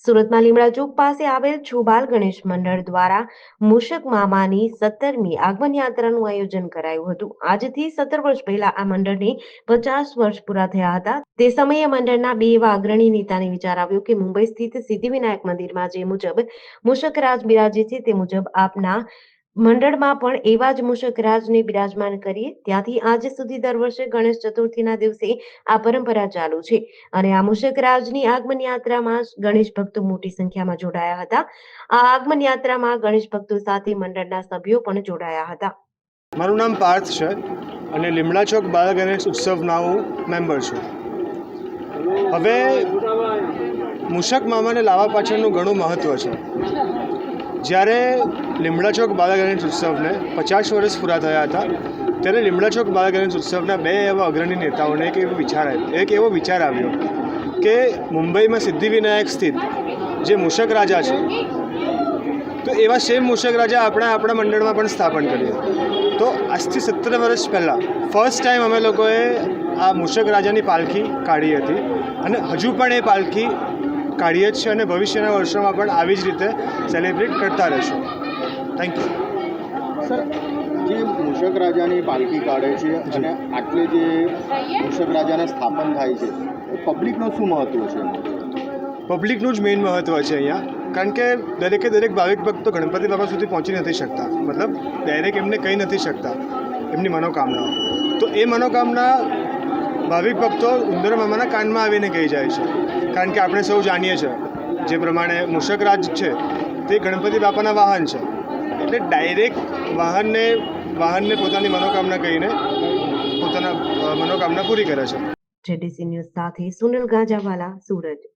સુરતમાં લીમડા ચોક પાસે આવેલ છોબાલ ગણેશ મંડળ દ્વારા મૂષક મામાની 17મી આગમન યાત્રાનું આયોજન કરાયું હતું। આજથી 17 વર્ષ પહેલા આ મંડળને 50 વર્ષ પૂરા થયા હતા। તે સમયે મંડળના બે એવા અગ્રણી નેતાને વિચાર આવ્યો કે મુંબઈ સ્થિત સિદ્ધિવિનાયક મંદિરમાં જે મુજબ મૂષક રાજ બિરાજે છે તે મુજબ આપના મંડળમાં પણ એવા જ મૂષક રાજને બિરાજમાન કરીએ। ત્યાંથી આજ સુધી દર વર્ષે ગણેશ ચતુર્થીના દિવસે આ પરંપરા ચાલુ છે અને આ મૂષક રાજની આગમન યાત્રામાં ગણેશ ભક્તો મોટી સંખ્યામાં જોડાયા હતા। આ આગમન યાત્રામાં ગણેશ ભક્તો સાથે મંડળના સભ્યો પણ જોડાયા હતા। મારું નામ પાર્થ છે અને લીમડા ચોક બાળ ગણેશ ઉત્સવના હું મેમ્બર છું। હવે મૂષક મામાને લાવવા પાછળનું ઘણું મહત્ત્વ છે। જ્યારે લીમડા ચોક બાળ ગણેશ ઉત્સવને 50 વર્ષ પૂરા થયા હતા ત્યારે લીમડા ચોક બાળ ગણેશ ઉત્સવના બે એવા અગ્રણી નેતાઓને એક એવો વિચાર આવ્યો કે મુંબઈમાં સિદ્ધિવિનાયક સ્થિત જે મૂષક રાજા છે તો એવા સેમ મૂષક રાજા આપણે આપણા મંડળમાં પણ સ્થાપન કરીએ। તો આજથી 17 વર્ષ પહેલાં ફર્સ્ટ ટાઈમ અમે લોકોએ આ મૂષક રાજાની પાલખી કાઢી હતી અને હજુ પણ એ પાલખી કાઢીએ જ છે અને ભવિષ્યના વર્ષોમાં પણ આવી જ રીતે સેલિબ્રેટ કરતા રહીશું। Thank you sir. જે મૂષક રાજાની પાલખી કાઢે છે અને આટલે જે મૂષક રાજાને સ્થાપન થાય છે પબ્લિકનું શું મહત્ત્વ છે? પબ્લિકનું જ મેઇન મહત્ત્વ છે અહીંયા, કારણ કે દરેક ભાવિક ભક્તો ગણપતિ બાપા સુધી પહોંચી નથી શકતા, મતલબ ડાયરેક્ટ એમને કહી નથી શકતા એમની મનોકામનાઓ। તો એ મનોકામના ભાવિક ભક્તો ઉંદર મામાના કાનમાં આવીને કહી જાય છે, કારણ કે આપણે સૌ જાણીએ છીએ જે પ્રમાણે મૂષક રાજ છે તે ગણપતિ બાપાના વાહન છે, એટલે ડાયરેક્ટ વાહનને પોતાની મનોકામના કહીને પોતાના મનોકામના પૂરી કરે છે। જેડીસી ન્યૂઝ સાથે સુનિલ ગાજાવાલા, સુરત।